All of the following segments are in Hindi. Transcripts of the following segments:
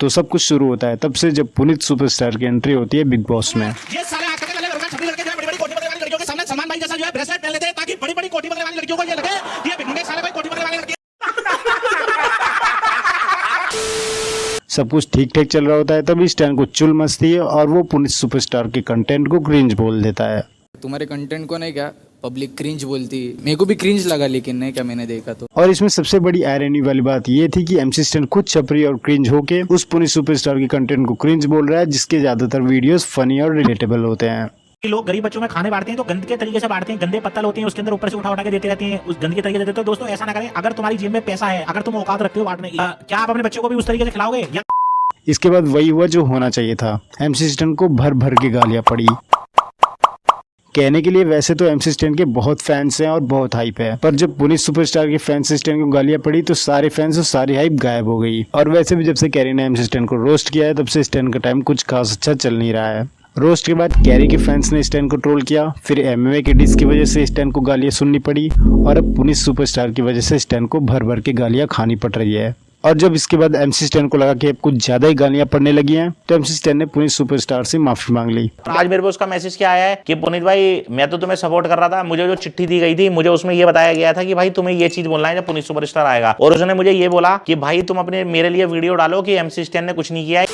तो सब कुछ शुरू होता है तब से जब पुनीत सुपरस्टार की एंट्री होती है बिग बॉस में। ये सारे आजकल के लड़के छपरी लड़के जो है बड़ी-बड़ी कोठी बदलने वाली लड़कियों के सामने सलमान भाई जैसा जो है ब्रेसलेट पहन लेते हैं ताकि बड़ी-बड़ी कोठी बदलने वाली लड़कियों को ये लगे ये भिंडे साले भाई कोठी बदलने वाली लड़की। सब कुछ ठीक ठाक चल रहा होता है तभी स्टैन को चुल मचती है और वो पुनीत सुपरस्टार के कंटेंट को क्रिंज बोल देता है। तुम्हारे कंटेंट को नहीं क्या पब्लिक क्रिंज बोलती, मेरे को भी क्रिंज लगा लेकिन नहीं क्या मैंने देखा तो। और इसमें सबसे बड़ी आयरनी वाली बात ये थी कि एमसी स्टैन खुद छपरी और क्रिंज होके उस पुनीत सुपरस्टार के कंटेंट को क्रिंज बोल रहा है, जिसके ज्यादातर वीडियोस फनी और रिलेटेबल होते हैं। लोग गरीब बच्चों में खाने बांटते हैं तो गंदे के तरीके से बांटते हैं, गंदे पत्तल होते हैं उसके अंदर ऊपर से उठा के देते रहते हैं, उस गंदे तरीके से देते हैं। तो दोस्तों ऐसा ना करें, अगर तुम्हारी जेब में पैसा है, अगर तुम औकात रखते हो बांटने की, क्या आप अपने बच्चों को भी उस तरीके से खिलाओगे? इसके बाद वही हुआ जो होना चाहिए था, एमसी स्टैन को भर भर के गालियां पड़ी। कहने के लिए वैसे तो एमसी स्टैन के बहुत फैंस हैं और बहुत हाइप है, पर जब पुनीत सुपरस्टार के फैंस स्टैन को गालियां पड़ी तो सारे फैंस और सारी हाइप गायब हो गई। और वैसे भी जब से कैरी ने एमसी स्टैन को रोस्ट किया है तब से स्टैन का टाइम कुछ खास अच्छा चल नहीं रहा है। रोस्ट के बाद कैरी के फैंस ने स्टैन को ट्रोल किया, फिर एमएमए के डिस की वजह से स्टैन को गालियां सुननी पड़ी और अब पुनीत सुपरस्टार की वजह से स्टैन को भर भर के गालियां खानी पड़ रही है। और जब इसके बाद एमसी स्टैन को लगा कि अब कुछ ज्यादा ही गालियां पड़ने लगी हैं तो एमसी स्टैन ने पुनीत सुपरस्टार से माफी मांग ली। आज मेरे को उसका मैसेज क्या आया है कि पुनीत भाई मैं तो तुम्हें सपोर्ट कर रहा था, मुझे जो चिट्ठी दी गई थी मुझे उसमें ये बताया गया था कि भाई तुम्हें ये चीज बोलना है जब पुनीत सुपरस्टार आएगा, और उसने मुझे ये बोला कि भाई तुम अपने मेरे लिए वीडियो डालो कि एमसी स्टैन ने कुछ नहीं किया है।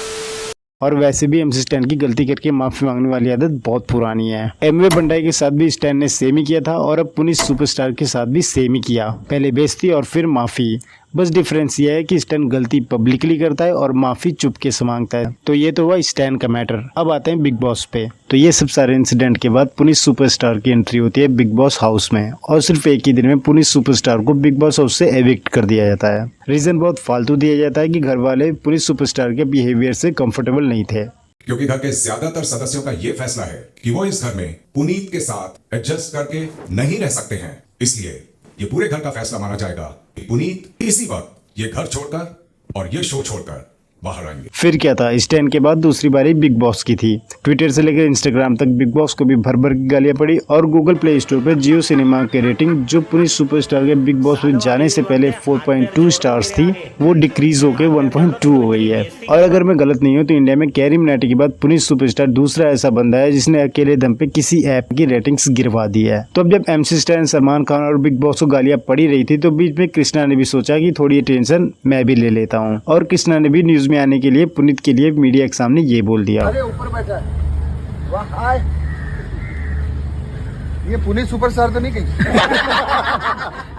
और वैसे भी एमसी स्टैन की गलती करके माफी मांगने वाली आदत बहुत पुरानी है। एमवे बंडाई के साथ भी स्टैन ने सेम ही किया था और अब पुनीत सुपरस्टार के साथ भी सेम ही किया, पहले बेइज्जती और फिर माफी। बस डिफरेंस ये है कि स्टैन गलती पब्लिकली करता है और माफी चुपके से मांगता है। तो ये तो हुआ स्टैन का मैटर। अब आते हैं बिग बॉस पे। तो ये सब सारे इंसिडेंट के बाद पुनीत सुपरस्टार की एंट्री होती है बिग बॉस हाउस में और सिर्फ एक ही दिन में पुनीत सुपरस्टार को बिग बॉस हाउस से एविक्ट कर दिया जाता है। रीजन बहुत फालतू दिया जाता है कि घर वाले पुनीत सुपरस्टार के बिहेवियर से कंफर्टेबल नहीं थे, क्योंकि घर के ज्यादातर सदस्यों का ये फैसला है कि वो इस घर में पुनीत के साथ एडजस्ट करके नहीं रह सकते हैं। इसलिए ये पूरे घर का फैसला माना जाएगा कि पुनीत इसी वक्त ये घर छोड़कर और ये शो छोड़कर बाहर आएंगे। फिर क्या था, स्टैन के बाद दूसरी बारी बिग बॉस की थी। ट्विटर से लेकर इंस्टाग्राम तक बिग बॉस को भी भर भर की गालियां पड़ी और गूगल प्ले स्टोर पर जियो सिनेमा की रेटिंग जो पुनीत सुपरस्टार के बिग बॉस में जाने से पहले 4.2 स्टार्स थी वो डिक्रीज होकर 1.2 हो गई है। और अगर मैं गलत नहीं हूँ तो इंडिया में कैरी मिनाटी के बाद पुनीत सुपरस्टार दूसरा ऐसा बंदा है जिसने अकेले दम पे किसी ऐप की रेटिंग्स गिरवा दी है। तो अब जब एमसी स्टैन, सलमान खान और बिग बॉस को गालियां पड़ी रही थी तो बीच में कृष्णा ने भी सोचा कि थोड़ी टेंशन मैं भी ले लेता हूँ और कृष्णा ने भी न्यूज में आने के लिए पुनीत के लिए मीडिया के सामने ये बोल दिया। अरे ऊपर बैठा है, वाह हाय, ये पुनीत सुपरस्टार तो नहीं कहीं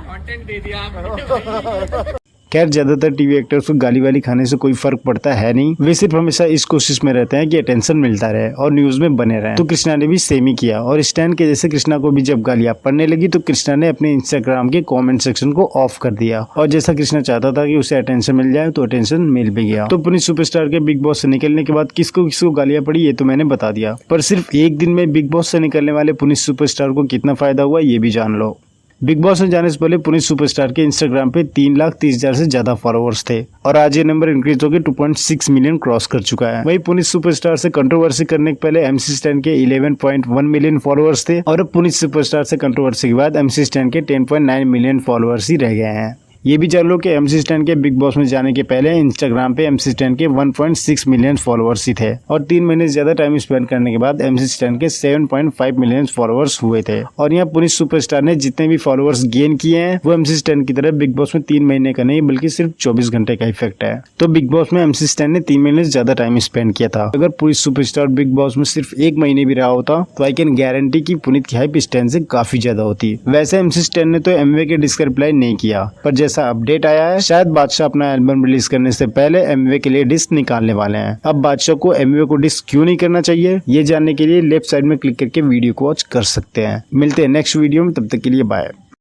कंटेंट दे दिया आपने। खैर ज्यादातर टीवी एक्टर्स को गाली वाली खाने से कोई फर्क पड़ता है नहीं, वे सिर्फ हमेशा इस कोशिश में रहते हैं कि अटेंशन मिलता रहे और न्यूज में बने रहे। तो कृष्णा ने भी सेम ही किया और स्टैन के जैसे कृष्णा को भी जब गालियां पड़ने लगी तो कृष्णा ने अपने इंस्टाग्राम के कमेंट सेक्शन को ऑफ कर दिया और जैसा कृष्णा चाहता था कि उसे अटेंशन मिल जाए तो अटेंशन मिल भी गया। तो पुनीत सुपरस्टार के बिग बॉस से निकलने के बाद किसको किसको गालियां पड़ी ये तो मैंने बता दिया, पर सिर्फ एक दिन में बिग बॉस से निकलने वाले पुनीत सुपरस्टार को कितना फायदा हुआ ये भी जान लो। बिग बॉस में जाने से पहले पुनीत सुपरस्टार के इंस्टाग्राम पे 3,30,000 से ज्यादा फॉलोअर्स थे और आज ये नंबर इंक्रीज होकर 2.6 मिलियन क्रॉस कर चुका है। वही पुनीत सुपरस्टार से कंट्रोवर्सी करने के पहले एमसी स्टैन के 11.1 मिलियन फॉलोअर्स थे और अब पुनीत सुपरस्टार से कंट्रोवर्सी के बाद एमसी स्टैन के 10.9 मिलियन फॉलोअर्स ही रह गए हैं। ये भी जान लो कि एमसी स्टैन के बिग बॉस में जाने के पहले इंस्टाग्राम पे एमसी स्टैन के 1.6 मिलियन फॉलोअर्स ही थे और 3 महीने से ज्यादा टाइम स्पेंड करने के बाद एमसी स्टैन के 7.5 मिलियन फॉलोअर्स हुए थे। और यहाँ पुनीत सुपरस्टार ने जितने भी फॉलोअर्स गेन किए हैं वो एमसी स्टैन की तरह बिग बॉस में 3 महीने का नहीं बल्कि सिर्फ 24 घंटे का इफेक्ट है। तो बिग बॉस में एमसी स्टैन ने 3 महीने से ज्यादा टाइम स्पेंड किया था। अगर पुनीत सुपरस्टार बिग बॉस में सिर्फ 1 महीने भी रहा होता तो आई कैन गारंटी की पुनीत की हाइप स्टैन से काफी ज्यादा होती। वैसे एमसी स्टैन ने तो एमवे के डिस का रिप्लाई नहीं किया, पर जैसा अपडेट आया शायद बादशाह अपना एल्बम रिलीज करने से पहले एमवे के लिए डिस्क निकालने वाले हैं। अब बादशाह को एमवे को डिस्क क्यों नहीं करना चाहिए ये जानने के लिए लेफ्ट साइड में क्लिक करके वीडियो को वॉच कर सकते हैं। मिलते हैं नेक्स्ट वीडियो में, तब तक के लिए बाय।